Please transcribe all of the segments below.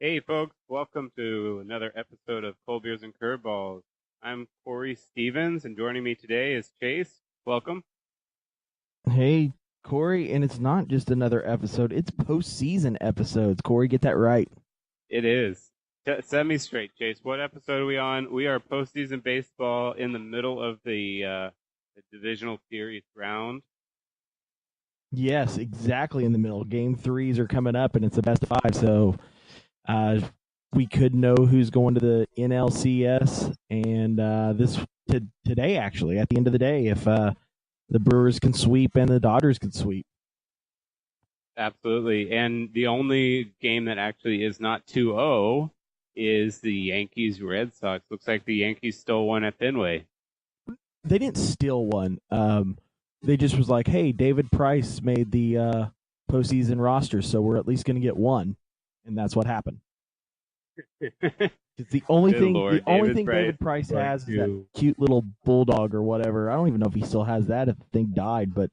Hey, folks, welcome to another episode of Cold Beers and Curveballs. I'm Corey Stevens, and joining me today is Chase. Welcome. Hey, Corey, and it's not just another episode, it's postseason episodes. Corey, get that right. It is. Set me straight, Chase. What episode are we on? We are postseason baseball in the middle of the divisional series round. Yes, exactly in the middle. Game threes are coming up, and it's a best of five. So uh, we could know who's going to the NLCS, and today, actually, at the end of the day, if the Brewers can sweep and the Dodgers can sweep. Absolutely. And the only game that actually is not 2-0 is the Yankees-Red Sox. Looks like the Yankees stole one at Fenway. They didn't steal one. They just was like, hey, David Price made the postseason roster, so we're at least going to get one, and that's what happened. It's the only Good thing. Lord, The only David thing Price David Price going has is that to- cute little bulldog or whatever. I don't even know if he still has that. If the thing died, but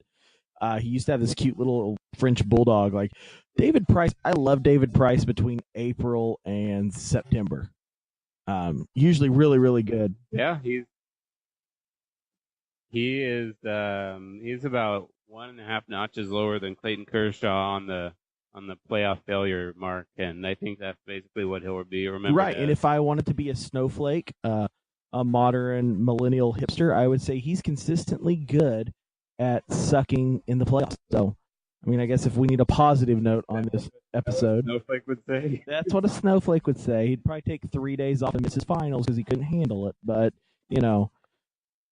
he used to have this cute little French bulldog. Like David Price, I love David Price between April and September. Usually really really good. Yeah, he's about 1.5 notches lower than Clayton Kershaw on the playoff failure mark, and I think that's basically what he'll be remembered Right, and as. if I wanted to be a snowflake, a modern millennial hipster, I would say he's consistently good at sucking in the playoffs. So, I mean, I guess if we need a positive note on this episode, Snowflake would say. that's what a snowflake would say. He'd probably take 3 days off and miss his finals because he couldn't handle it. But you know,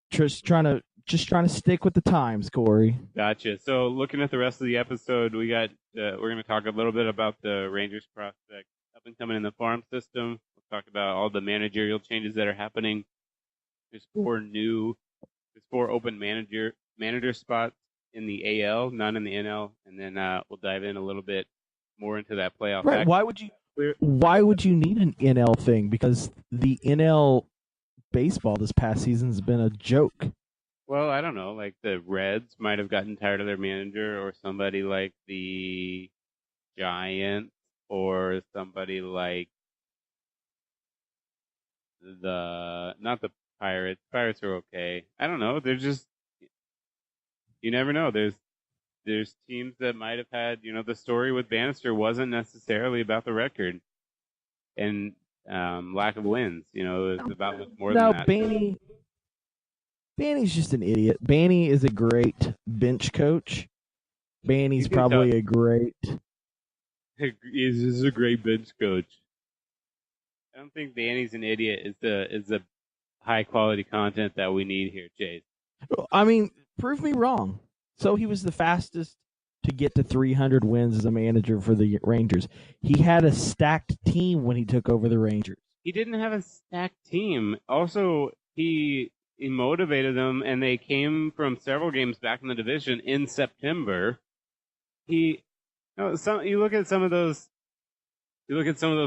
just trying to stick with the times, Corey. Gotcha. So looking at the rest of the episode, we're going to talk a little bit about the Rangers prospect up and coming in the farm system. We'll talk about all the managerial changes that are happening. There's four open manager spots in the AL, none in the NL, and then we'll dive in a little bit more into that playoff Right? act. Why would you need an NL thing? Because the NL baseball this past season has been a joke. Well, I don't know. Like the Reds might have gotten tired of their manager, or somebody like the Giants, or somebody like the not the Pirates. Pirates are okay. I don't know. They're just you never know. There's teams that might have had the story with Bannister wasn't necessarily about the record and lack of wins. It was about much more than No, that. Banny's just an idiot. Banny is a great bench coach. Banny's You can probably tell a great. he's a great bench coach. I don't think Danny's an idiot is the high quality content that we need here, Chase. I mean, prove me wrong. So he was the fastest to get to 300 wins as a manager for the Rangers. He had a stacked team when he took over the Rangers. He didn't have a stacked team. Also, he motivated them, and they came from several games back in the division in September. He, you look at some of those,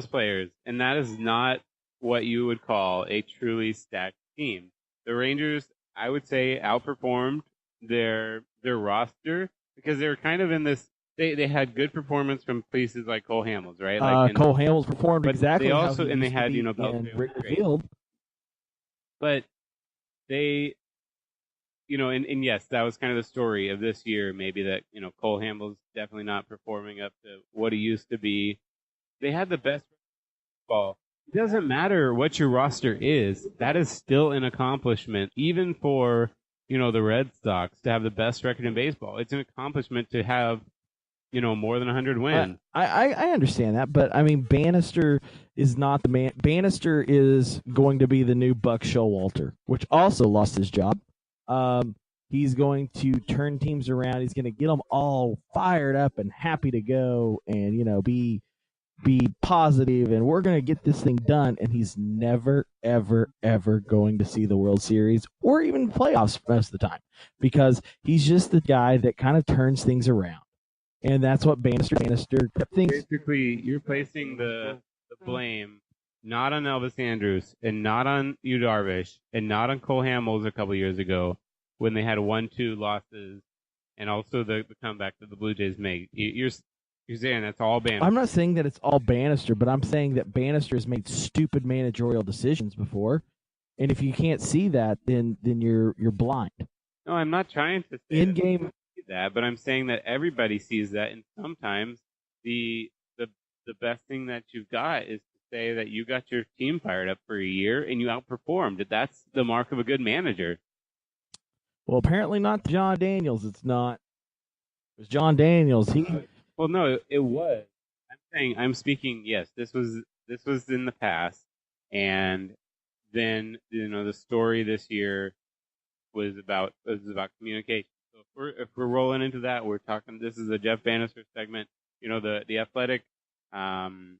players, and that is not what you would call a truly stacked team. The Rangers, I would say, outperformed their roster because they were kind of in this. They had good performance from places like Cole Hamels, right? Cole Hamels performed but exactly they how also he and they used to had be Beltre in was Wrigley great, Field. but they and yes, that was kind of the story of this year. Maybe that Cole Hamels definitely not performing up to what he used to be. They had the best ball. It doesn't matter what your roster is. That is still an accomplishment, even for the Red Sox to have the best record in baseball. It's an accomplishment to have more than 100 wins. I understand that, but I mean, Bannister is not the man. Bannister is going to be the new Buck Showalter, which also lost his job. He's going to turn teams around. He's going to get them all fired up and happy to go, and be positive, and we're going to get this thing done. And he's never, ever, ever going to see the World Series or even playoffs most of the time because he's just the guy that kind of turns things around. And that's what Bannister kept things. Basically, you're placing the blame not on Elvis Andrus and not on Yu Darvish and not on Cole Hamels a couple years ago when they had 1-2 losses and also the comeback that the Blue Jays made. You're saying that's all I'm Bannister. not saying that it's all Bannister, but I'm saying that Bannister has made stupid managerial decisions before, and if you can't see that, then you're blind. No, I'm not trying to say In that they game, see that, but I'm saying that everybody sees that, and sometimes the the best thing that you've got is to say that you got your team fired up for a year and you outperformed. That's the mark of a good manager. well, apparently not John Daniels. It's not. It was John Daniels. Well, no, it was. I'm speaking. Yes, this was in the past, and then the story this year was about communication. So if we're rolling into that, we're talking. This is a Jeff Banister segment. The Athletic. Um,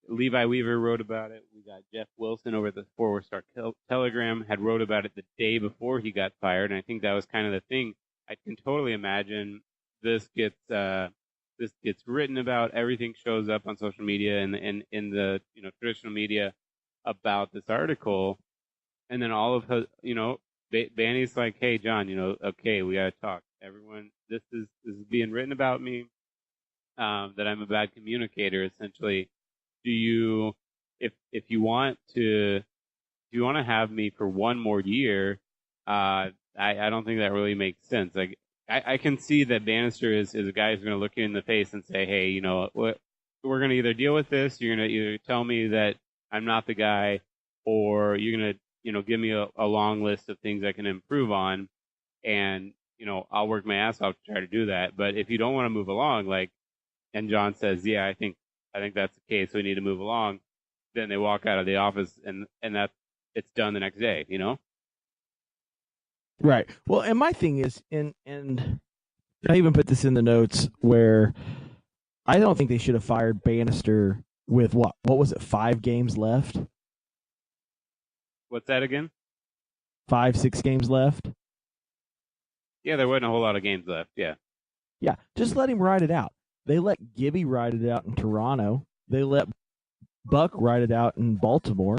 Levi Weaver wrote about it. We got Jeff Wilson over at the Forward Star Telegram had wrote about it the day before he got fired, and I think that was kind of the thing. I can totally imagine this gets this gets written about. Everything shows up on social media and in the traditional media about this article, and then all of Banny's like, hey John, okay, we gotta talk. Everyone, this is being written about me. That I'm a bad communicator, essentially. Do you, if you want to have me for one more year, I don't think that really makes sense. Like, I can see that Bannister is a guy who's going to look you in the face and say, hey, what, we're going to either deal with this, you're going to either tell me that I'm not the guy, or you're going to, give me a long list of things I can improve on, and, I'll work my ass off to try to do that. But if you don't want to move along, like, and John says, yeah, I think that's the case. We need to move along. Then they walk out of the office, and that's it's done the next day. right. Well, and my thing is, and I even put this in the notes where I don't think they should have fired Bannister with what was it, 5 games left, What's that again? 5, 6 games left. Yeah, there wasn't a whole lot of games left. Yeah. Yeah, just let him ride it out. They let Gibby ride it out in Toronto. They let Buck ride it out in Baltimore.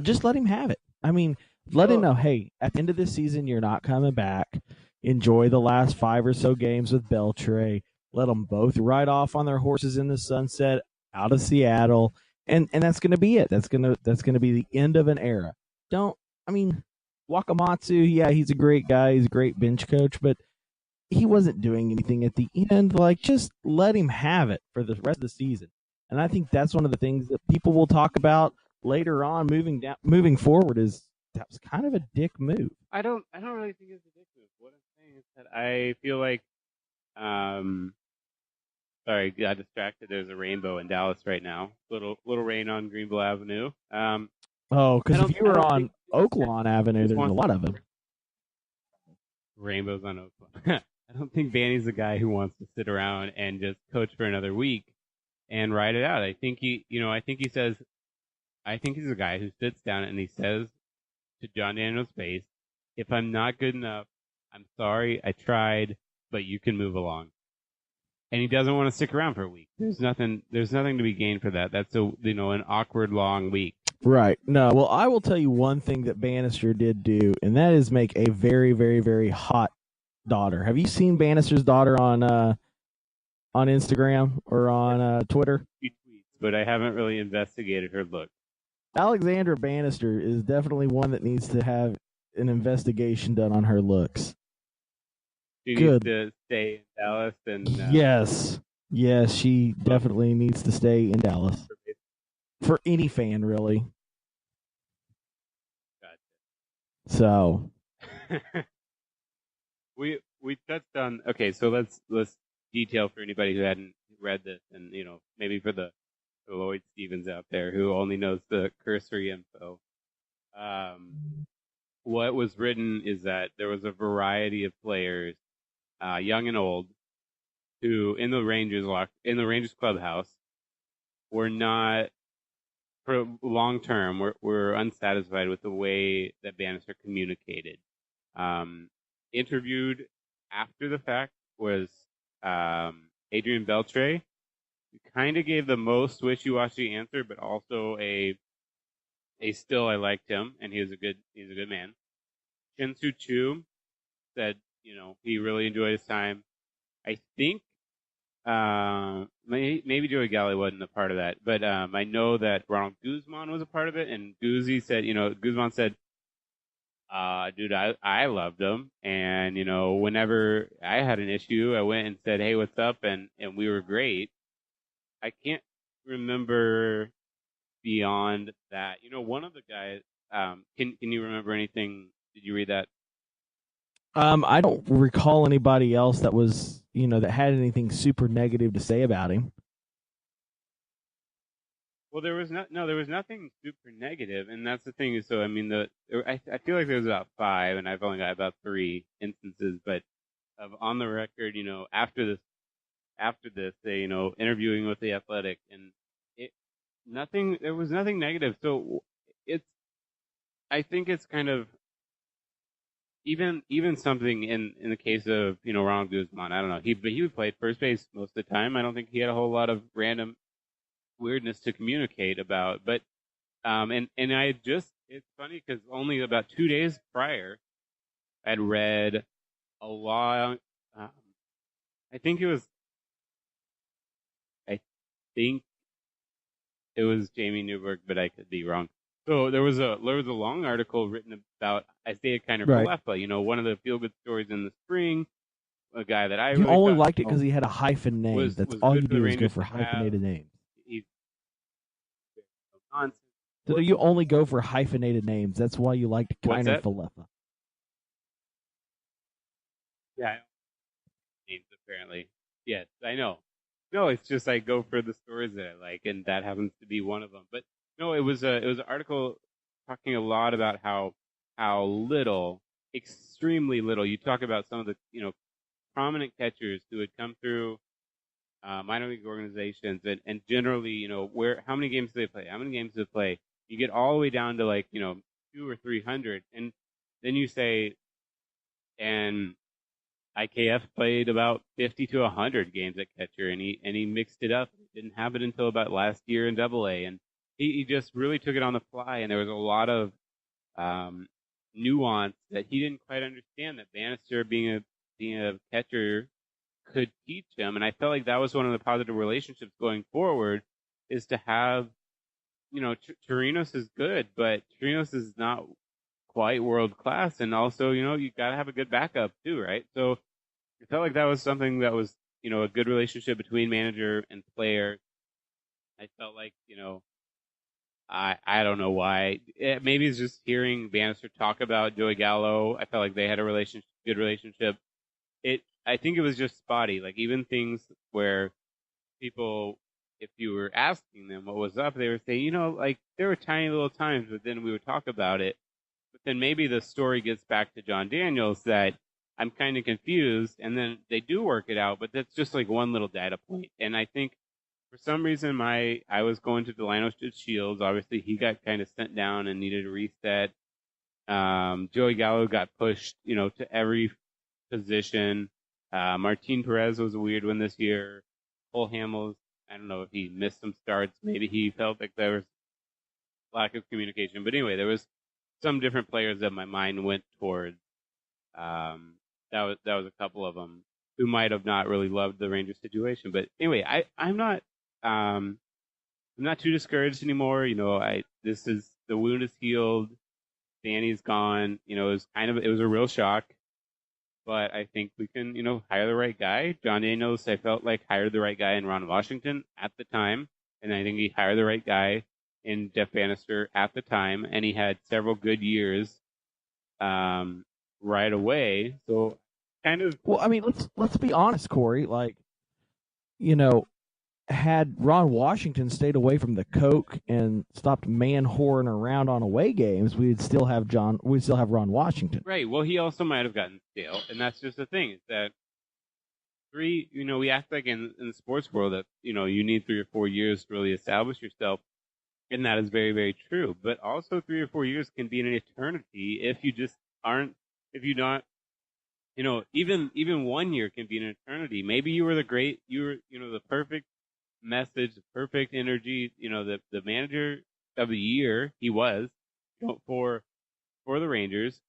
Just let him have it. I mean, let him know, hey, at the end of this season, you're not coming back. Enjoy the last 5 or so games with Beltre. Let them both ride off on their horses in the sunset out of Seattle, and that's going to be it. That's gonna be the end of an era. Don't I mean Wakamatsu? Yeah, he's a great guy. He's a great bench coach, but he wasn't doing anything at the end. Like, just let him have it for the rest of the season. And I think that's one of the things that people will talk about later on, moving forward. Is that was kind of a dick move. I don't really think it's ridiculous. What I'm saying is that I feel like, um, sorry, got distracted. There's a rainbow in Dallas right now. Little rain on Greenville Avenue. Oh, I because if don't you I were don't think on Oaklawn Avenue, just there's a wants lot of them. rainbows on Oakland. I don't think Banny's the guy who wants to sit around and just coach for another week and ride it out. I think he's a guy who sits down and he says to John Daniels' face, if I'm not good enough, I'm sorry, I tried, but you can move along. And he doesn't want to stick around for a week. There's nothing to be gained for that. That's an awkward long week. Right. No. Well, I will tell you one thing that Bannister did do, and that is make a very, very, very hot daughter. Have you seen Bannister's daughter on Instagram or on Twitter? She tweets, but I haven't really investigated her look. Alexandra Bannister is definitely one that needs to have an investigation done on her looks. She needs Good. to stay in Dallas and Yes. Yes, she definitely needs to stay in Dallas. For any fan, really. So, we touched on, okay, so let's detail for anybody who hadn't read this, and maybe for the Lloyd Stevens out there who only knows the cursory info. What was written is that there was a variety of players, young and old, who in the Rangers clubhouse were not, for long term, were unsatisfied with the way that Bannister communicated. Interviewed after the fact was Adrian Beltre. He kind of gave the most wishy-washy answer, but also a still I liked him and he's a good man. Shin-Soo Choo said he really enjoyed his time. I think Maybe Joey Gallo wasn't a part of that, but I know that Ronald Guzman was a part of it, and Guzman said, dude, I loved him, and whenever I had an issue, I went and said, hey, what's up, and we were great. I can't remember beyond that. One of the guys. Can you remember anything? Did you read that? I don't recall anybody else that was, that had anything super negative to say about him. Well, there was nothing super negative, and that's the thing. So I mean, I feel like there was about five, and I've only got about three instances, but of on the record, after this, they interviewing with the Athletic, and it nothing there was nothing negative. So it's I think it's kind of even something in the case of Ronald Guzman. I don't know, he would play first base most of the time. I don't think he had a whole lot of random weirdness to communicate about, but and it's funny because only about 2 days prior I'd read a long I think it was I think it was Jamie Newberg, but I could be wrong. So there was a long article written about Isaiah Kiner Right. Falefa, one of the feel good stories in the spring, a guy that I You really only thought liked it because he had a hyphen name. That's was all good you for the do is go Rangers for to have. hyphenated names. He's nonsense. So you only go for hyphenated names. That's why you liked What's Kiner that? Falefa. Yeah, names apparently. Yes, I know. No, it's just I go for the stories that I like, and that happens to be one of them. But no, it was an article talking a lot about how little, extremely little. You talk about some of the prominent catchers who had come through minor league organizations, and generally where how many games do they play? How many games do they play? You get all the way down to like 200 or 300, and then you say and IKF played about 50 to 100 games at catcher, and he mixed it up. It didn't happen until about last year in Double A, and he just really took it on the fly. And there was a lot of um, nuance that he didn't quite understand that Bannister, being a catcher, could teach him. And I felt like that was one of the positive relationships going forward, is to have Chirinos is good, but Chirinos is not quite world class, and also you got to have a good backup too, right? So I felt like that was something that was, a good relationship between manager and player. I felt like, I don't know why. Maybe it's just hearing Bannister talk about Joey Gallo. I felt like they had a good relationship. I think it was just spotty. Like even things where people, if you were asking them what was up, they would say, like there were tiny little times, but then we would talk about it. But then maybe the story gets back to John Daniels that I'm kind of confused, and then they do work it out, but that's just like one little data point. And I think for some reason I was going to Delano Shields. Obviously, he got kind of sent down and needed a reset. Joey Gallo got pushed, to every position. Martin Perez was a weird one this year. Cole Hamels, I don't know if he missed some starts. Maybe he felt like there was lack of communication. But anyway, there was some different players that my mind went towards. That was a couple of them who might have not really loved the Rangers situation. But anyway, I'm not too discouraged anymore. The wound is healed. Danny's gone. It was a real shock. But I think we can, hire the right guy. John Daniels, I felt like hired the right guy in Ron Washington at the time, and I think he hired the right guy in Jeff Banister at the time, and he had several good years right away. So kind of. Well, I mean, let's be honest, Corey. Like, you know, had Ron Washington stayed away from the coke and stopped man whoring around on away games, we'd still have Ron Washington. Right. Well, he also might have gotten stale, and that's just the thing, is that we act like in the sports world that you need 3 or 4 years to really establish yourself, and that is very, very true. But also 3 or 4 years can be an eternity if you just aren't, if you not, even 1 year can be an eternity. Maybe you were the perfect message, the perfect energy, the manager of the year. He was for the Rangers,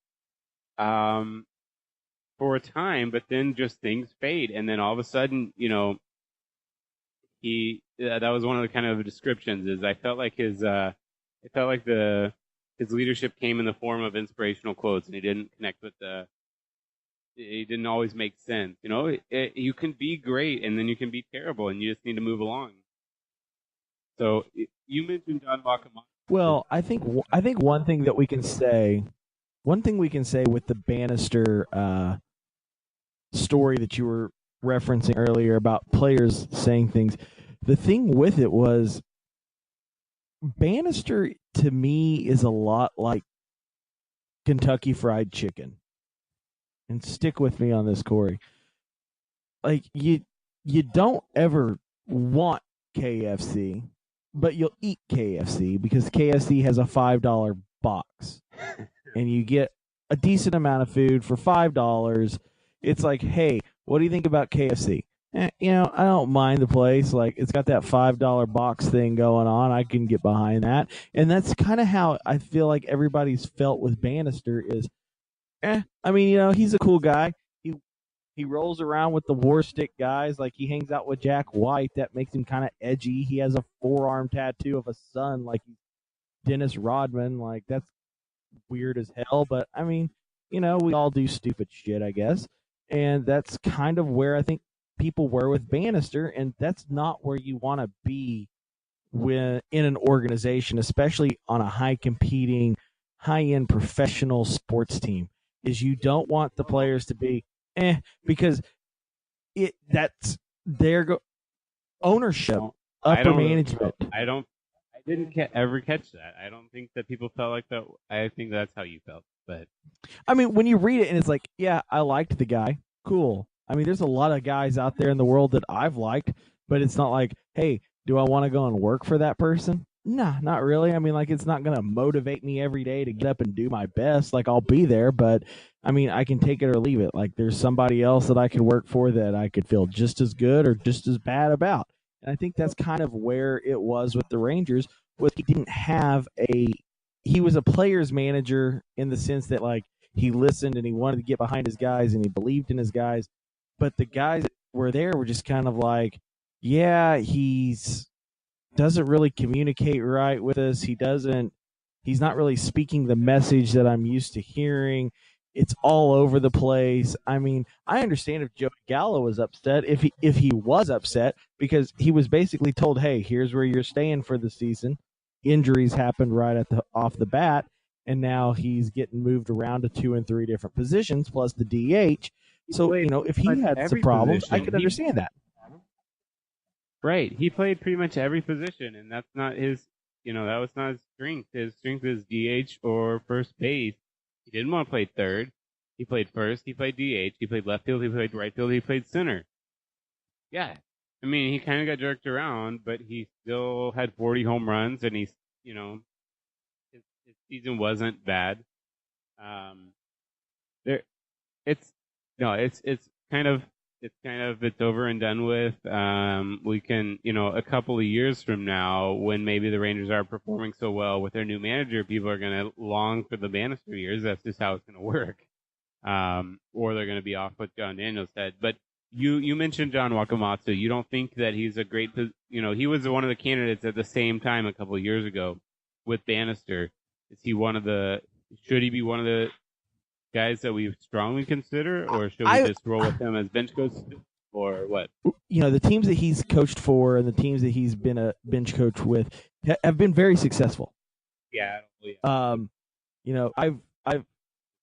for a time, but then just things fade, and then all of a sudden, that was one of the kind of descriptions. Is I felt like his leadership came in the form of inspirational quotes, and he didn't connect with the. It didn't always make sense. You can be great, and then you can be terrible, and you just need to move along. So you mentioned John Wakamoto. Well, I think one thing we can say with the Banister story that you were referencing earlier about players saying things, the thing with it was Banister to me is a lot like Kentucky Fried Chicken. And stick with me on this, Corey. Like you don't ever want KFC, but you'll eat KFC because KFC has a $5 box, and you get a decent amount of food for $5. It's like, hey, what do you think about KFC? I don't mind the place. Like, it's got that $5 box thing going on. I can get behind that. And that's kind of how I feel like everybody's felt with Banister is, I mean, he's a cool guy. He rolls around with the war stick guys. Like, he hangs out with Jack White. That makes him kind of edgy. He has a forearm tattoo of a sun like he's Dennis Rodman. Like, that's weird as hell. But, I mean, we all do stupid shit, I guess. And that's kind of where I think people were with Banister. And that's not where you want to be in an organization, especially on a high-competing, high-end professional sports team. Is you don't want the players to be because that's their ownership, upper management. I didn't ever catch that. I don't think that people felt like that. I think that's how you felt. But I mean, when you read it and it's like, yeah, I liked the guy. Cool. I mean, there's a lot of guys out there in the world that I've liked, but it's not like, hey, do I want to go and work for that person? Nah, not really. I mean, like, it's not going to motivate me every day to get up and do my best. Like, I'll be there, but I mean, I can take it or leave it. Like, there's somebody else that I could work for that I could feel just as good or just as bad about. And I think that's kind of where it was with the Rangers. He was a player's manager in the sense that, like, he listened and he wanted to get behind his guys and he believed in his guys. But the guys that were there were just kind of like, yeah, he's doesn't really communicate right with us. He's not really speaking the message that I'm used to hearing. It's all over the place. I mean, I understand if Joey Gallo was upset, if he was upset, because he was basically told, hey, here's where you're staying for the season. Injuries happened right off the bat, and now he's getting moved around to 2 and 3 different positions plus the DH. So, if he had some problems, I could understand that. Right. He played pretty much every position, and that's not his, that was not his strength. His strength is DH or first base. He didn't want to play third. He played first. He played DH. He played left field. He played right field. He played center. Yeah. I mean, he kind of got jerked around, but he still had 40 home runs, and his season wasn't bad. It's over and done with. We can, a couple of years from now, when maybe the Rangers are performing so well with their new manager, people are going to long for the Banister years. That's just how it's going to work. Or they're going to be off what John Daniels said. But you mentioned John Wakamatsu. You don't think that he's a great, he was one of the candidates at the same time a couple of years ago with Banister. Should he be one of the guys that we strongly consider, or should we just roll with him as bench coach, or what? The teams that he's coached for and the teams that he's been a bench coach with have been very successful. Yeah. I've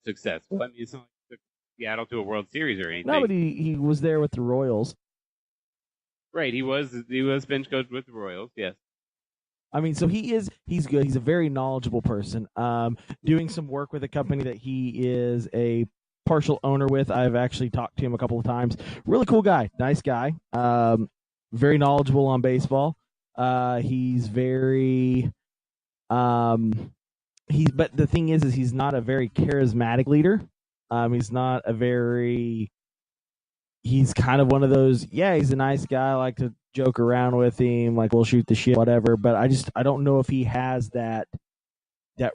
successful. I mean, it's not like Seattle to a World Series or anything. No, but he was there with the Royals. Right, he was bench coach with the Royals. Yes. I mean, so he's good. He's a very knowledgeable person. Doing some work with a company that he is a partial owner with. I've actually talked to him a couple of times. Really cool guy, nice guy. Very knowledgeable on baseball. He's very but the thing is he's not a very charismatic leader. He's kind of one of those, he's a nice guy. I like to joke around with him, like we'll shoot the shit, whatever. But I don't know if he has that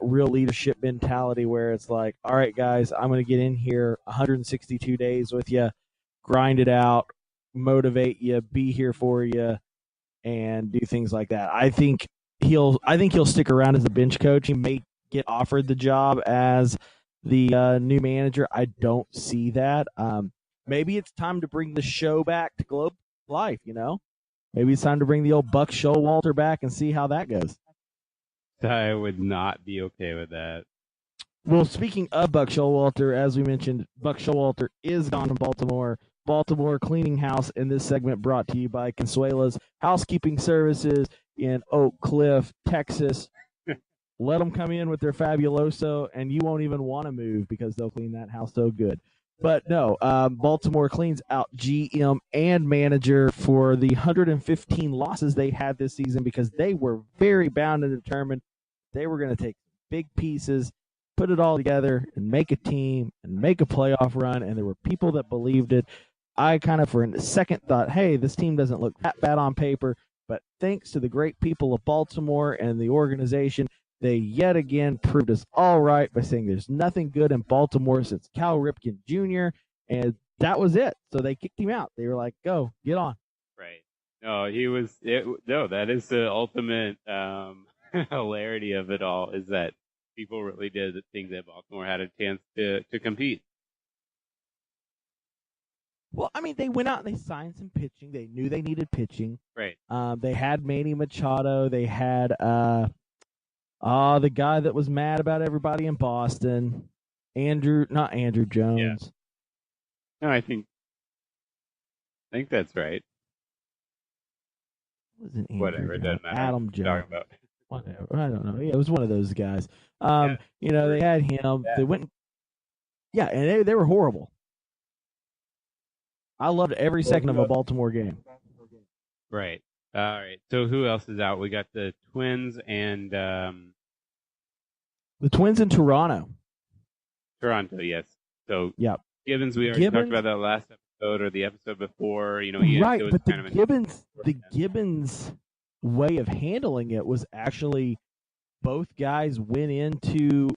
real leadership mentality where it's like, all right, guys, I'm going to get in here 162 days with you, grind it out, motivate you, be here for you, and do things like that. I think he'll stick around as a bench coach. He may get offered the job as the new manager. I don't see that. Maybe it's time to bring the show back to Globe Life. Maybe it's time to bring the old Buck Showalter back and see how that goes. I would not be okay with that. Well, speaking of Buck Showalter, as we mentioned, Buck Showalter is gone from Baltimore. Baltimore Cleaning House in this segment brought to you by Consuela's Housekeeping Services in Oak Cliff, Texas. Let them come in with their Fabuloso, and you won't even want to move because they'll clean that house so good. But no, Baltimore cleans out GM and manager for the 115 losses they had this season because they were very bound and determined they were going to take big pieces, put it all together, and make a team and make a playoff run, and there were people that believed it. I kind of, for a second, thought, hey, this team doesn't look that bad on paper, but thanks to the great people of Baltimore and the organization, they yet again proved us all right by saying there's nothing good in Baltimore since Cal Ripken Jr., and that was it. So they kicked him out. They were like, go, get on. Right. No, that is the ultimate hilarity of it all, is that people really did think that Baltimore had a chance to compete. Well, I mean, they went out and they signed some pitching. They knew they needed pitching. Right. They had Manny Machado. They had the guy that was mad about everybody in Boston, not Andrew Jones. Yeah. No, I think that's right. Wasn't Andrew Whatever, it doesn't matter. Adam Jones. About. Whatever. I don't know. Yeah, it was one of those guys. Yeah. They had him. Yeah. They went. Yeah, and they were horrible. I loved every second of a Baltimore game. Right. All right. So who else is out? We got the Twins and the Twins in Toronto. Toronto, yes. So yeah, Gibbons. We already talked about that last episode or the episode before. Right. But the Gibbons way of handling it was actually both guys went into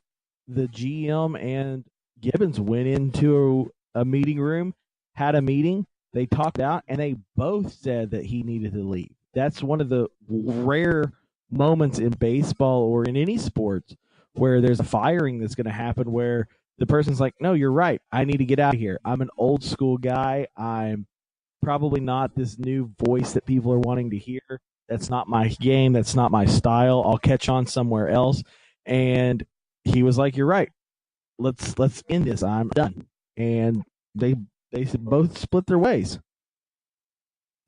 the GM and Gibbons went into a meeting room, had a meeting, they talked out, and they both said that he needed to leave. That's one of the rare moments in baseball or in any sports where there's a firing that's going to happen where the person's like, no, you're right. I need to get out of here. I'm an old school guy. I'm probably not this new voice that people are wanting to hear. That's not my game. That's not my style. I'll catch on somewhere else. And he was like, you're right. Let's end this. I'm done. And they both split their ways.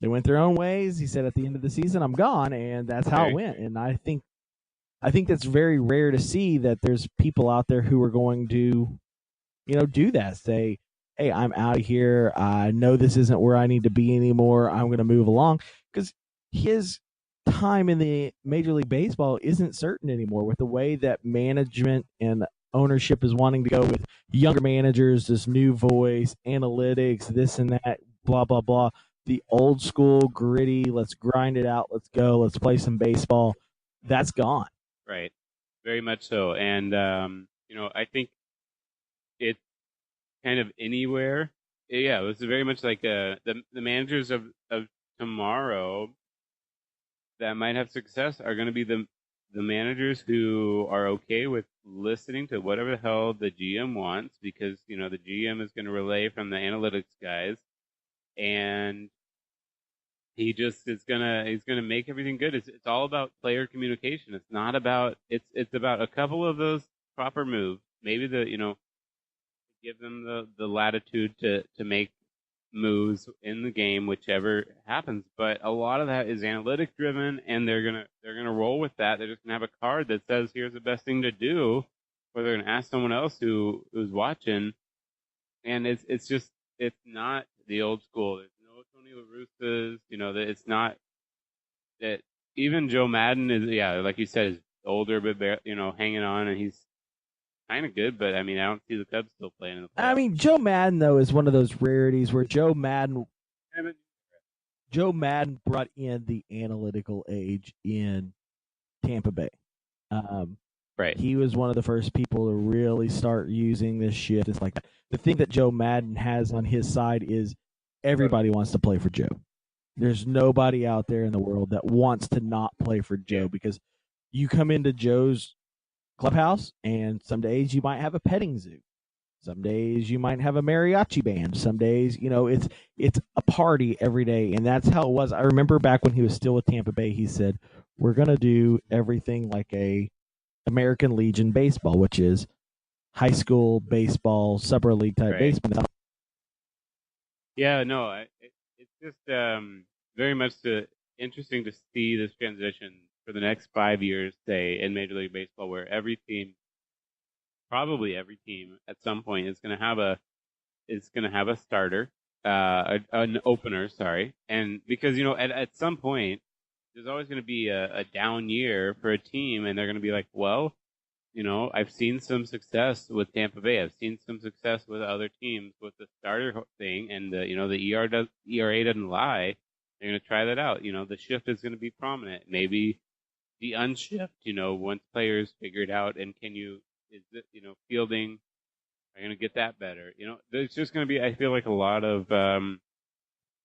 They went their own ways. He said at the end of the season, I'm gone. And that's how it went. And I think that's very rare to see that there's people out there who are going to, do that. Say, hey, I'm out of here. I know this isn't where I need to be anymore. I'm going to move along. Because his time in the Major League Baseball isn't certain anymore with the way that management and ownership is wanting to go with younger managers, this new voice, analytics, this and that, blah, blah, blah. The old school, gritty, let's grind it out, let's go, let's play some baseball. That's gone. Right. Very much so. And, I think it's kind of anywhere. Yeah, it was very much like the managers of tomorrow that might have success are going to be the managers who are okay with listening to whatever the hell the GM wants, because the GM is going to relay from the analytics guys, and he's gonna make everything good. It's all about player communication. It's not about it's about a couple of those proper moves. Maybe give them the latitude to make moves in the game, whichever happens. But a lot of that is analytic driven, and they're gonna roll with that. They're just gonna have a card that says here's the best thing to do, or they're gonna ask someone else who's watching. And it's not the old school. There's no Tony La Russas. That it's not that even Joe Madden is, like you said, is older but hanging on, and he's kind of good, but I don't see the Cubs still playing in the playoffs. Joe Madden though is one of those rarities where Joe Madden brought in the analytical age in Tampa Bay. Right. He was one of the first people to really start using this shift. It's like the thing that Joe Madden has on his side is everybody wants to play for Joe. There's nobody out there in the world that wants to not play for Joe because you come into Joe's clubhouse and some days you might have a petting zoo. Some days you might have a mariachi band. Some days, it's a party every day, and that's how it was. I remember back when he was still with Tampa Bay, he said, "We're gonna do everything like a American Legion baseball, which is high school baseball, Summer League type baseball." Yeah, no, it's just very much interesting to see this transition for the next 5 years, say, in Major League Baseball, where probably every team at some point is going to have a starter, an opener, sorry, and because at some point there's always going to be a down year for a team, and they're going to be like, well, I've seen some success with Tampa Bay. I've seen some success with other teams with the starter thing, and the ERA doesn't lie. They're going to try that out. The shift is going to be prominent. Maybe the unshift. Once players figure it out, and fielding are going to get that better. There's just going to be, I feel like, a lot of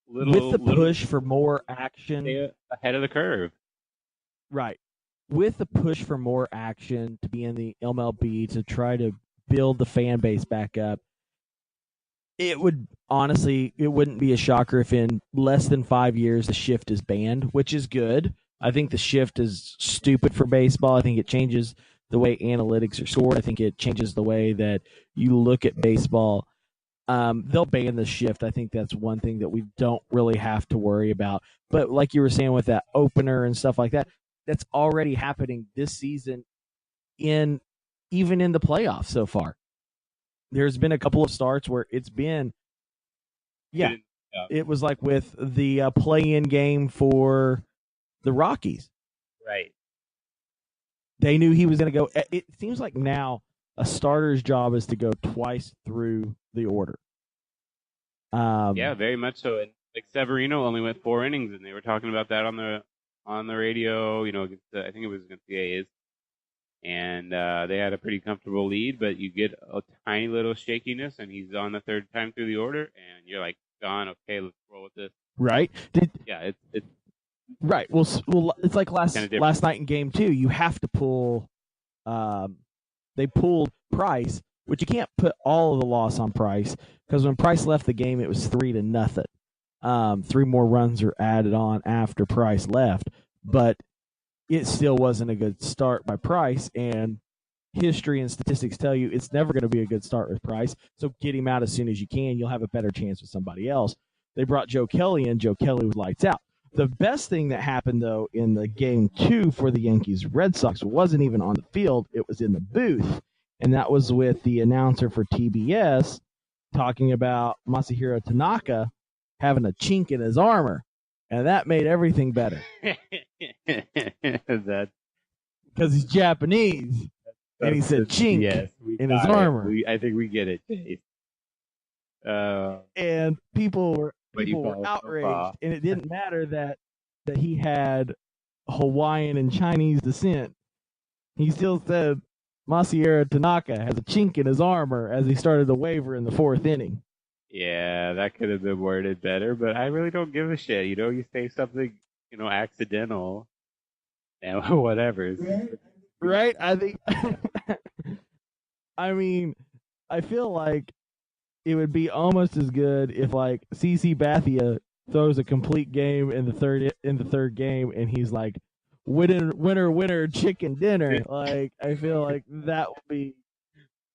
with the push for more action ahead of the curve. Right. With the push for more action to be in the MLB to try to build the fan base back up, it wouldn't be a shocker if in less than 5 years the shift is banned, which is good. I think the shift is stupid for baseball. I think it changes the way analytics are scored. I think it changes the way that you look at baseball. They'll ban the shift. I think that's one thing that we don't really have to worry about. But like you were saying with that opener and stuff like that, that's already happening this season even in the playoffs so far. There's been a couple of starts where it's been, it was like with the play-in game for the Rockies. Right. They knew he was going to go. It seems like now a starter's job is to go twice through the order. Yeah, very much so. And like Severino only went 4 innings, and they were talking about that on the radio. I think it was against the A's, and they had a pretty comfortable lead. But you get a tiny little shakiness, and he's on the 3rd time through the order, and you're like, "Gone. Okay, let's roll with this." Right? It's right. Well, it's like last night in Game 2. You have to pull. They pulled Price, which you can't put all of the loss on Price because when Price left the game, it was 3-0. 3 more runs are added on after Price left, but it still wasn't a good start by Price, and history and statistics tell you it's never going to be a good start with Price, so get him out as soon as you can. You'll have a better chance with somebody else. They brought Joe Kelly in. Joe Kelly was lights out. The best thing that happened, though, in the Game 2 for the Yankees-Red Sox wasn't even on the field. It was in the booth, and that was with the announcer for TBS talking about Masahiro Tanaka having a chink in his armor, and that made everything better. That's because he's Japanese, and he said chink in his armor. I think we get it, Chase. And people were outraged, and it didn't matter that he had Hawaiian and Chinese descent. He still said Masahiro Tanaka has a chink in his armor as he started to waver in the 4th inning. Yeah, that could have been worded better, but I really don't give a shit. You say something, accidental, and whatever. Right? I think. I mean, I feel like it would be almost as good if like CC Bathia throws a complete game in the third game, and he's like, winner, chicken dinner. Like, I feel like that would be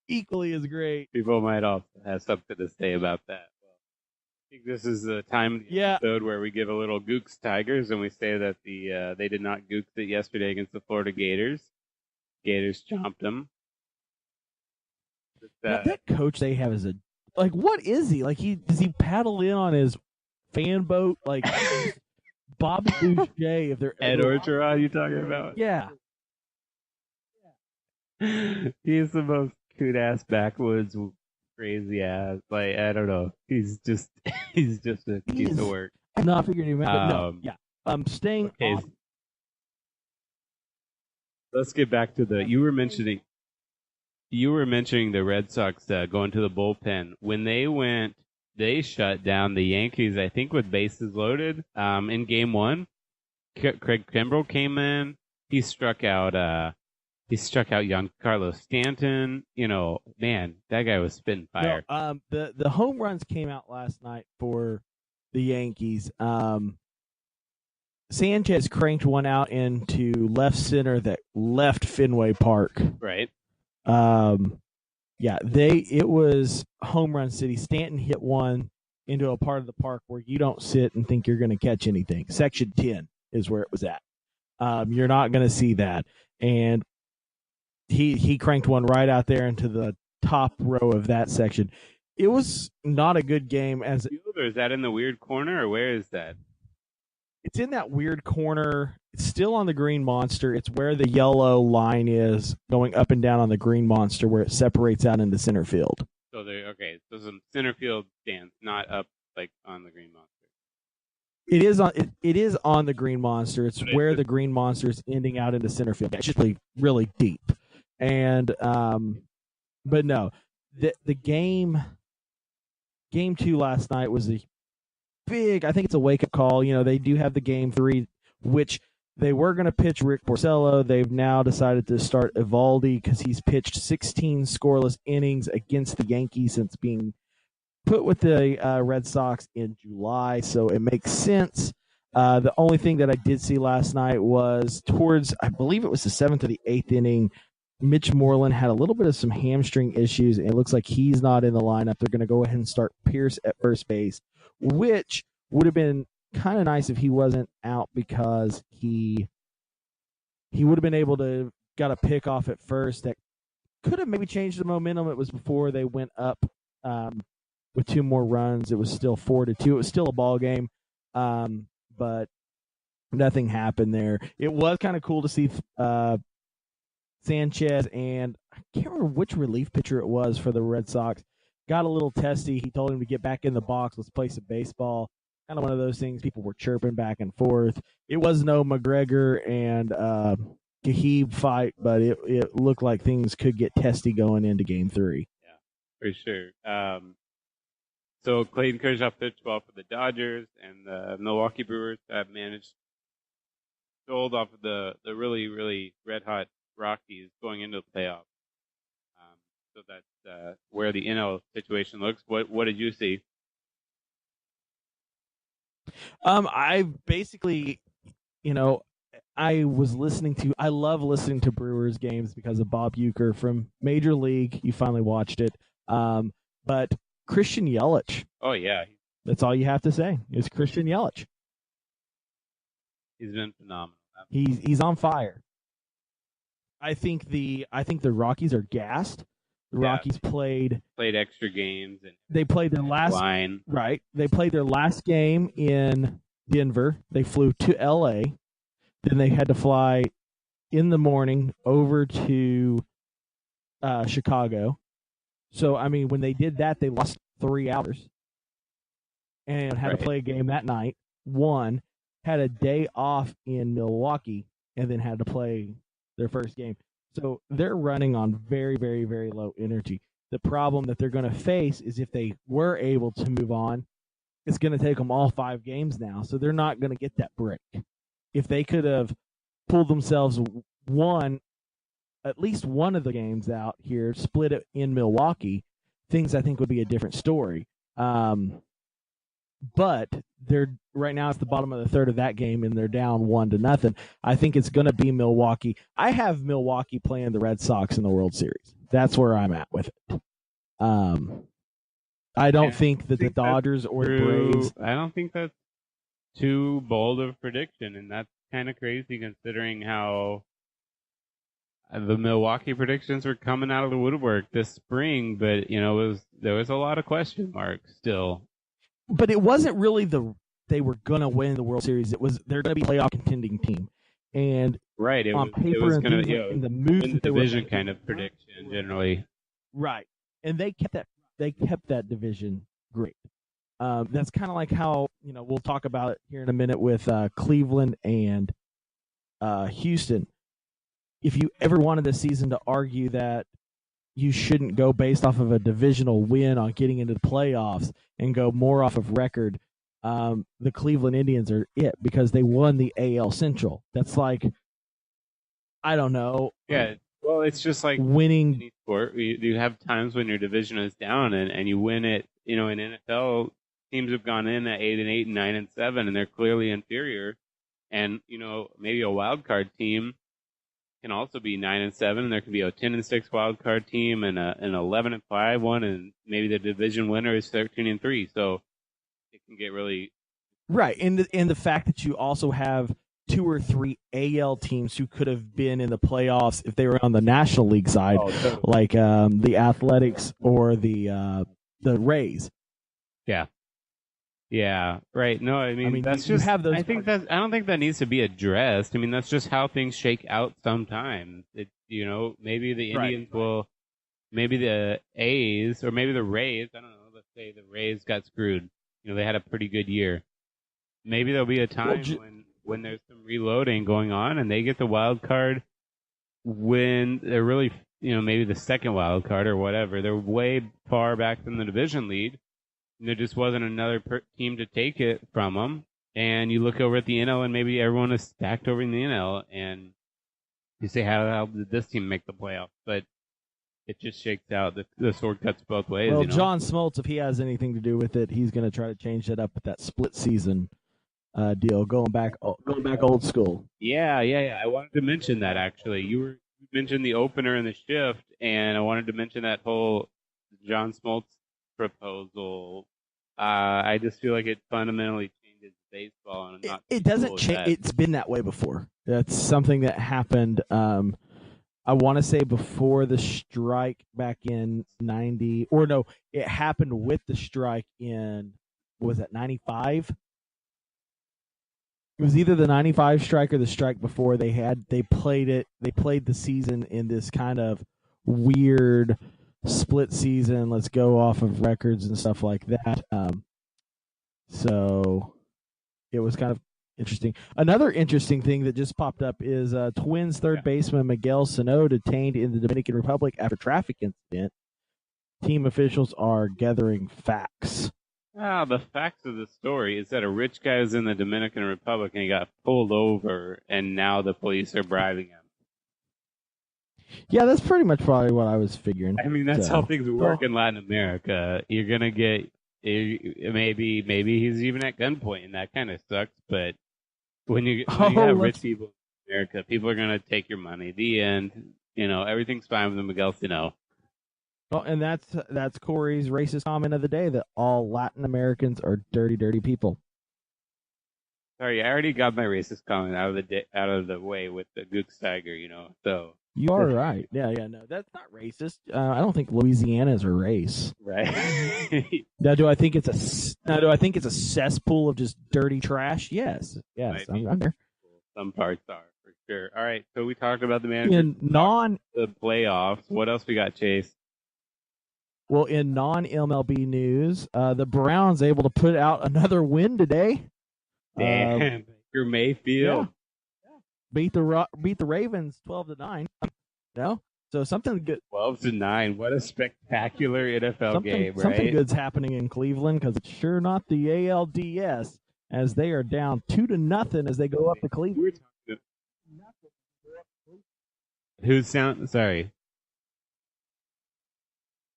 equally as great. People might also have something to say about that. Well, I think this is the time of the episode where we give a little Gooks Tigers, and we say that they did not Gooks it yesterday against the Florida Gators. Gators chomped them. That coach they have is what is he? Like, does he paddle in on his fan boat like Bobby Boucher? If they're Ed Orgeron, you talking about? Yeah. He's the most coot ass backwoods crazy ass. Like, I don't know. He's just a piece of work. I'm not figuring him out. No, yeah. I'm staying. Okay. Let's get back to you were mentioning the Red Sox going to the bullpen when they went. they shut down the Yankees, I think, with bases loaded in Game 1. Craig Kimbrell came in. He struck out Giancarlo Stanton. Man, that guy was spitting fire. No, the home runs came out last night for the Yankees. Sanchez cranked one out into left center that left Fenway Park. Right. Yeah, it was home run city. Stanton hit one into a part of the park where you don't sit and think you're going to catch anything. Section 10 is where it was at. You're not going to see that. And he cranked one right out there into the top row of that section. It was not a good game. Or is that in the weird corner, or where is that? It's in that weird corner. It's still on the Green Monster. It's where the yellow line is going up and down on the Green Monster, where it separates out into center field. So some center field stands, not up like on the Green Monster. It is on the Green Monster. It's where the Green Monster is ending out into center field. It's just really, really deep. And but no, the game 2 last night was a big. I think it's a wake up call. They do have the Game 3, which they were going to pitch Rick Porcello. They've now decided to start Eovaldi because he's pitched 16 scoreless innings against the Yankees since being put with the Red Sox in July. So it makes sense. The only thing that I did see last night was towards, I believe it was the 7th or the 8th inning, Mitch Moreland had a little bit of some hamstring issues, and it looks like he's not in the lineup. They're going to go ahead and start Pierce at first base, which would have been kind of nice if he wasn't out, because he would have been able to got a pick off at first that could have maybe changed the momentum. It was before they went up with 2 more runs. It was still 4-2. It was still a ball game, but nothing happened there. It was kind of cool to see Sanchez, and I can't remember which relief pitcher it was for the Red Sox, got a little testy. He told him to get back in the box. Let's play some baseball. Kind of one of those things. People were chirping back and forth. It was no McGregor and Gahib fight, but it looked like things could get testy going into Game 3. Yeah, for sure. So Clayton Kershaw pitched well for the Dodgers, and the Milwaukee Brewers have managed to hold off of the really, really red-hot Rockies going into the playoffs. So that's where the NL situation looks. What did you see? I basically, I love listening to Brewers games because of Bob Uecker from Major League. You finally watched it. But Christian Yelich. Oh, yeah. That's all you have to say is Christian Yelich. He's been phenomenal. He's on fire. I think the Rockies are gassed. The Rockies played extra games, and they played their last line. Right. They played their last game in Denver. They flew to LA. Then they had to fly in the morning over to Chicago. So I mean, when they did that, they lost 3 hours and had to play a game that night. Won, had a day off in Milwaukee, and then had to play their first game. So they're running on very, very, very low energy. The problem that they're going to face is if they were able to move on, it's going to take them all 5 games now. So they're not going to get that break. If they could have pulled themselves at least one of the games out here, split it in Milwaukee, things I think would be a different story. But they're right now at the bottom of the third of that game, and they're down 1-0. I think it's going to be Milwaukee. I have Milwaukee playing the Red Sox in the World Series. That's where I'm at with it. I don't think that the Dodgers or the Braves. I don't think that's too bold of a prediction, and that's kind of crazy considering how the Milwaukee predictions were coming out of the woodwork this spring. But there was a lot of question marks still. But it wasn't really they were going to win the World Series. It was they're going to be a playoff contending team. And on paper and things in the moves win the division kind of prediction generally. Right. And they kept that division great. That's kind of like how, we'll talk about it here in a minute with Cleveland and Houston. If you ever wanted this season to argue that you shouldn't go based off of a divisional win on getting into the playoffs and go more off of record. The Cleveland Indians are it because they won the AL Central. That's like, I don't know. Yeah. Well, it's just like winning any sport. You have times when your division is down and you win it. In NFL, teams have gone in at 8-8 and 9-7, and they're clearly inferior. And maybe a wild card team can also be 9-7, and there could be a 10-6 wild card team and an 11-5 one, and maybe the division winner is 13-3. So it can get really right. And the fact that you also have 2 or 3 AL teams who could have been in the playoffs if they were on the National League side, totally. like the Athletics or the Rays. Yeah. Yeah, right. No, I mean that's you just. have those. I don't think that needs to be addressed. I mean, that's just how things shake out sometimes. Maybe the Indians will, maybe the A's or maybe the Rays. I don't know. Let's say the Rays got screwed. They had a pretty good year. Maybe there'll be a time when there's some reloading going on and they get the wild card when they're really, maybe the second wild card or whatever. They're way far back from the division lead. There just wasn't another team to take it from them. And you look over at the NL, and maybe everyone is stacked over in the NL, and you say, how did this team make the playoffs? But it just shakes out. The sword cuts both ways. Well, John Smoltz, if he has anything to do with it, he's going to try to change that up with that split season deal, going back old school. Yeah. I wanted to mention that, actually. You mentioned the opener and the shift, and I wanted to mention that whole John Smoltz proposal. I just feel like it fundamentally changes baseball, and it doesn't change. It's been that way before. That's something that happened. I want to say before the strike back in '90, or no, it happened with the strike in, was it '95? It was either the '95 strike or the strike before. They played the season in this kind of weird split season. Let's go off of records and stuff like that. So it was kind of interesting. Another interesting thing that just popped up is Twins third baseman Miguel Sano detained in the Dominican Republic after traffic incident. Team officials are gathering facts. The facts of the story is that a rich guy was in the Dominican Republic and he got pulled over, and now the police are bribing him. Yeah, that's pretty much probably what I was figuring. I mean, that's how things work in Latin America. You're gonna get maybe he's even at gunpoint, and that kind of sucks. But when you have rich people in America, people are gonna take your money. The end. Everything's fine with Miguel Sano. Well, and that's Corey's racist comment of the day, that all Latin Americans are dirty, dirty people. Sorry, I already got my racist comment out of the way with the Gooksteiger, so. You are right. Yeah, no, that's not racist. I don't think Louisiana is a race. Right. Now, do I think it's a cesspool of just dirty trash? Yes, I'm there. Some parts are, for sure. All right, so we talked about the manager. The playoffs. What else we got, Chase? Well, in non-MLB news, the Browns able to put out another win today. Damn, Baker Mayfield. Yeah. Beat the Ravens 12-9. So something good. 12-9. What a spectacular NFL game, right? Something good's happening in Cleveland, because it's sure not the ALDS, as they are down 2-0 as they go up to Cleveland. Sorry.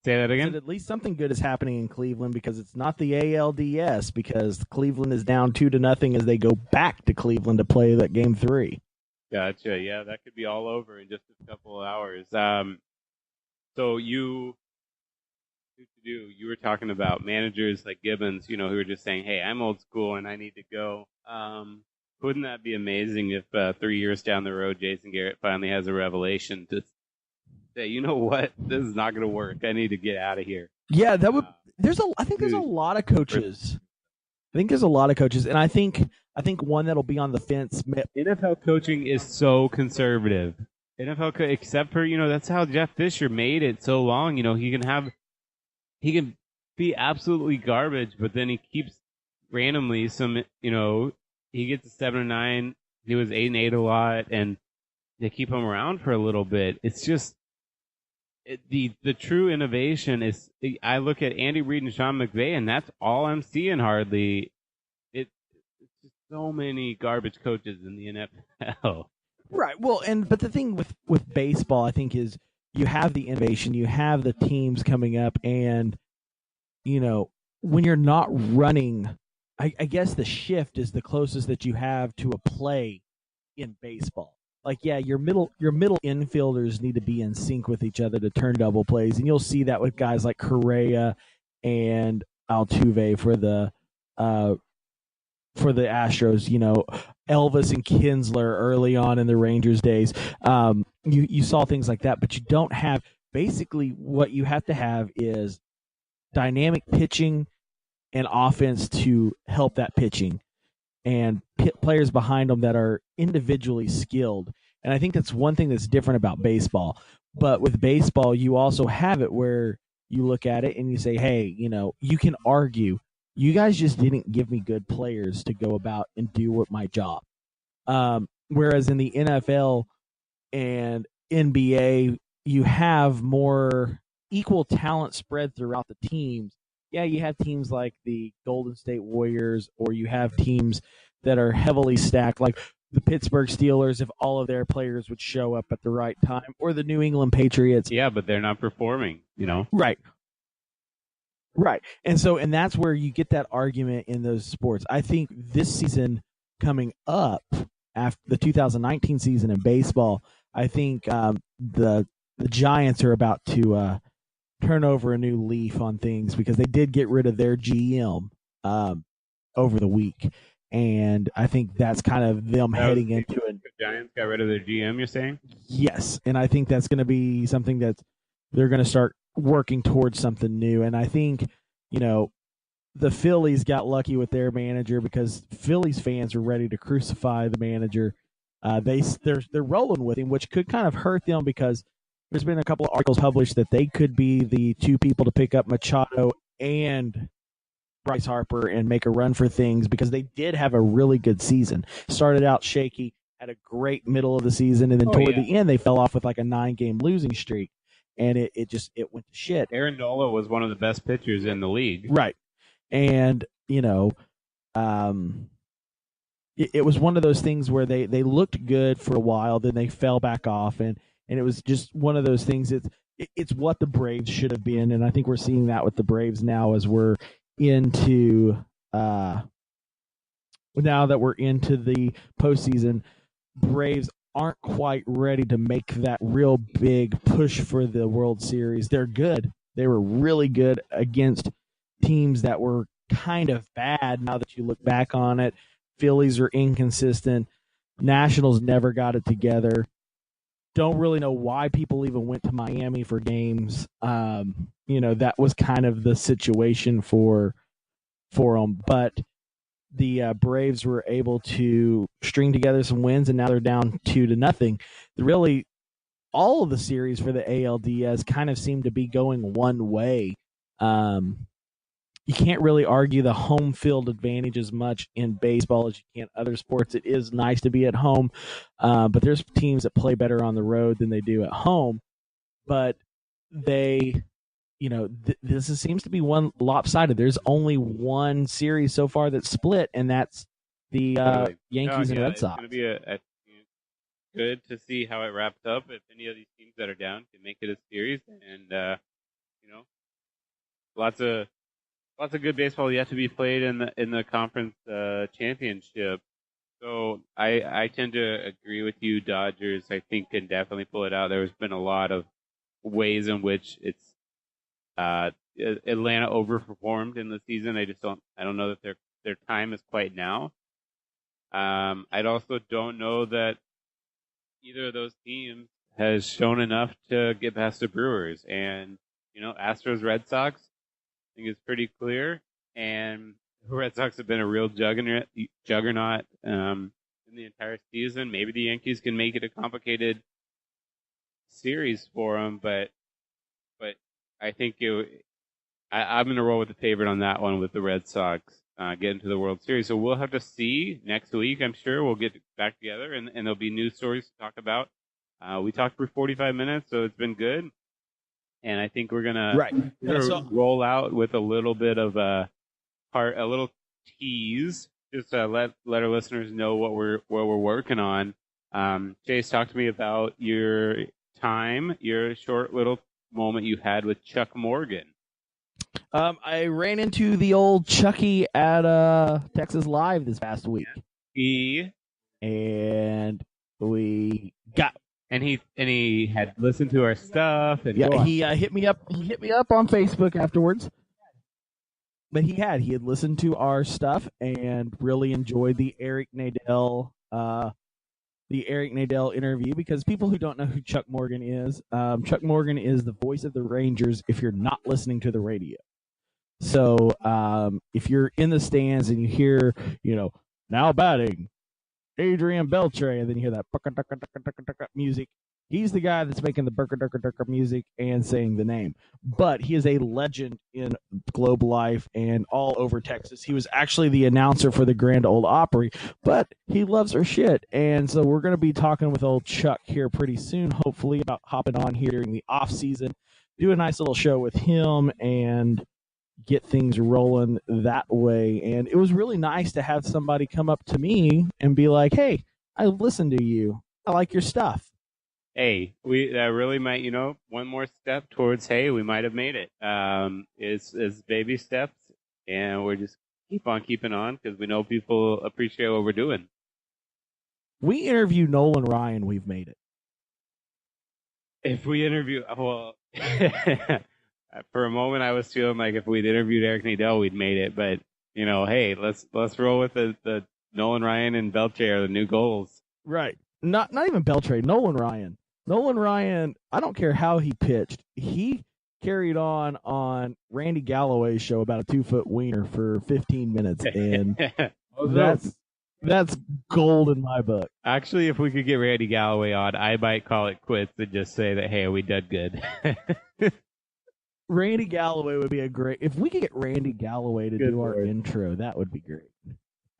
Say that again? At least something good is happening in Cleveland, because it's not the ALDS, because Cleveland is down 2-0 as they go back to Cleveland to play that game 3. Gotcha. Yeah, that could be all over in just a couple of hours. So you were talking about managers like Gibbons, who were just saying, "Hey, I'm old school and I need to go." Wouldn't that be amazing if 3 years down the road, Jason Garrett finally has a revelation to say, "You know what? This is not going to work. I need to get out of here." Yeah, that would. I think there's a lot of coaches. And I think one that'll be on the fence. NFL coaching is so conservative. Except for, that's how Jeff Fisher made it so long. He can be absolutely garbage, but then he keeps randomly he gets a 7-9. He was 8-8 a lot, and they keep him around for a little bit. It's just, the true innovation is I look at Andy Reid and Sean McVay, and that's all I'm seeing hardly. It's just so many garbage coaches in the NFL. Right. Well, but the thing with baseball, I think, is you have the innovation, you have the teams coming up, and when you're not running, I guess the shift is the closest that you have to a play in baseball. Like, yeah, your middle infielders need to be in sync with each other to turn double plays, and you'll see that with guys like Correa and Altuve uh, for the Astros. Elvis and Kinsler early on in the Rangers days. You saw things like that, but you don't have. Basically, what you have to have is dynamic pitching and offense to help that pitching, and players behind them that are individually skilled. And I think that's one thing that's different about baseball. But with baseball, you also have it where you look at it and you say, hey, you can argue, you guys just didn't give me good players to go about and do what my job. Whereas in the NFL and NBA, you have more equal talent spread throughout the teams. Yeah, you have teams like the Golden State Warriors, or you have teams that are heavily stacked, like the Pittsburgh Steelers, if all of their players would show up at the right time, or the New England Patriots. Yeah, but they're not performing, Right. Right. And that's where you get that argument in those sports. I think this season coming up, after the 2019 season in baseball, I think the Giants are about to turn over a new leaf on things, because they did get rid of their GM over the week, and I think that's kind of them heading into it. The Giants got rid of their GM, you're saying? Yes, and I think that's going to be something that they're going to start working towards something new. And I think the Phillies got lucky with their manager, because Phillies fans are ready to crucify the manager. They're rolling with him, which could kind of hurt them, because there's been a couple of articles published that they could be the two people to pick up Machado and Bryce Harper and make a run for things, because they did have a really good season. Started out shaky, had a great middle of the season, and then toward the end they fell off with like a 9-game losing streak, and it went to shit. Aaron Nola was one of the best pitchers in the league. Right. And, it was one of those things where they looked good for a while, then they fell back off, and it was just one of those things. It's what the Braves should have been, and I think we're seeing that with the Braves now, as we're into now that we're into the postseason. Braves aren't quite ready to make that real big push for the World Series. They're good. They were really good against teams that were kind of bad now that you look back on it. Phillies are inconsistent. Nationals never got it together. Don't really know why people even went to Miami for games. That was kind of the situation for them. But the Braves were able to string together some wins, and now they're down 2-0. Really, all of the series for the ALDS kind of seem to be going one way. You can't really argue the home field advantage as much in baseball as you can other sports. It is nice to be at home, but there's teams that play better on the road than they do at home. But they, this seems to be one lopsided. There's only one series so far that's split, and that's the Yankees and Red Sox. It's going to be good to see how it wraps up. If any of these teams that are down can make it a series, and lots of good baseball yet to be played in the conference championship. So I tend to agree with you. Dodgers, I think, can definitely pull it out. There's been a lot of ways in which it's Atlanta overperformed in the season. I don't know that their time is quite now. I also don't know that either of those teams has shown enough to get past the Brewers. And Astros, Red Sox, I think it's pretty clear. And the Red Sox have been a real juggernaut in the entire season. Maybe the Yankees can make it a complicated series for them, but I think I'm going to roll with the favorite on that one, with the Red Sox getting to the World Series. So we'll have to see next week. I'm sure we'll get back together, and there'll be news stories to talk about. We talked for 45 minutes, so it's been good. and I think we're gonna Right. roll out with a little bit of a little tease, just to let our listeners know what we're working on. Chase, talk to me about your short little moment you had with Chuck Morgan. I ran into the old Chucky at Texas Live this past week. And we got. And he had listened to our stuff. And he hit me up. He hit me up on Facebook afterwards. But he had listened to our stuff and really enjoyed the Eric Nadel interview, because people who don't know who Chuck Morgan is, Chuck Morgan is the voice of the Rangers if you're not listening to the radio. So if you're in the stands and you hear, now batting, Adrian Beltre, and then you hear that music, he's the guy that's making the music and saying the name. But he is a legend in Globe Life and all over Texas. He was actually the announcer for the Grand Ole Opry, but he loves our shit. And so we're going to be talking with old Chuck here pretty soon, hopefully, about hopping on here during the off season, do a nice little show with him, and get things rolling that way. And it was really nice to have somebody come up to me and be like, hey, I listened to you. I like your stuff. Hey, that really might, one more step towards, hey, we might have made it. It's baby steps, and we're just keep on keeping on, because we know people appreciate what we're doing. We interview Nolan Ryan, we've made it. If we interview, well, for a moment I was feeling like if we'd interviewed Eric Nadel, we'd made it. But hey, let's roll with the Nolan Ryan and Beltre are the new goals. Right. Not even Beltre. Nolan Ryan. Nolan Ryan. I don't care how he pitched. He carried on Randy Galloway's show about a 2-foot wiener for 15 minutes, and that's gold in my book. Actually, if we could get Randy Galloway on, I might call it quits and just say that, hey, we did good. Randy Galloway would be a great. If we could get Randy Galloway to do our intro, that would be great.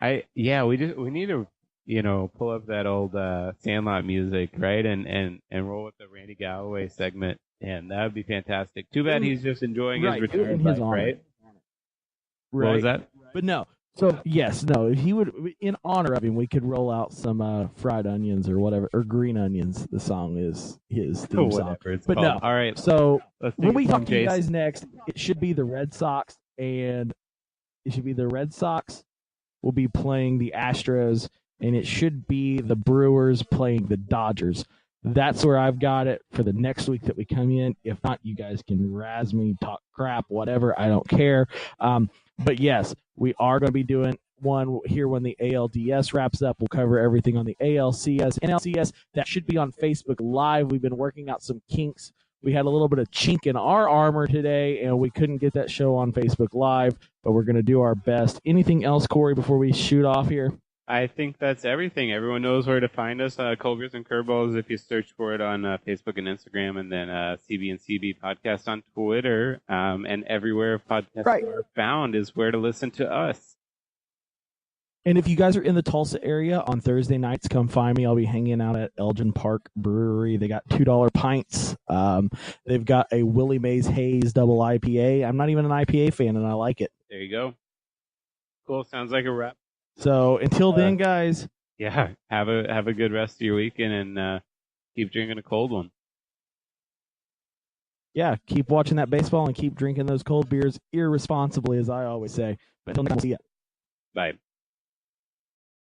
We need to pull up that old Sandlot music, right, and roll with the Randy Galloway segment, and that would be fantastic. Too bad he's just enjoying his retirement life, right? What was that? But no. So if he would, in honor of him, we could roll out some fried onions or whatever, or green onions. The song is his theme song. But called. No, all right. So when we talk to you guys next, it should be the Red Sox, and will be playing the Astros, and it should be the Brewers playing the Dodgers. That's where I've got it for the next week that we come in. If not, you guys can razz me, talk crap, whatever. I don't care. But yes, we are going to be doing one here when the ALDS wraps up. We'll cover everything on the ALCS, NLCS. That should be on Facebook Live. We've been working out some kinks. We had a little bit of chink in our armor today, and we couldn't get that show on Facebook Live, but we're going to do our best. Anything else, Corey, before we shoot off here? I think that's everything. Everyone knows where to find us. Cold Beers and Curveballs, if you search for it on Facebook and Instagram, and then CB and CB Podcast on Twitter, and everywhere podcasts are found is where to listen to us. And if you guys are in the Tulsa area on Thursday nights, come find me. I'll be hanging out at Elgin Park Brewery. They got $2 pints. They've got a Willie Mays Hayes double IPA. I'm not even an IPA fan, and I like it. There you go. Cool. Sounds like a wrap. So until then, guys. Yeah, have a good rest of your weekend, and keep drinking a cold one. Yeah, keep watching that baseball and keep drinking those cold beers irresponsibly, as I always say. But until next time, see ya. Bye.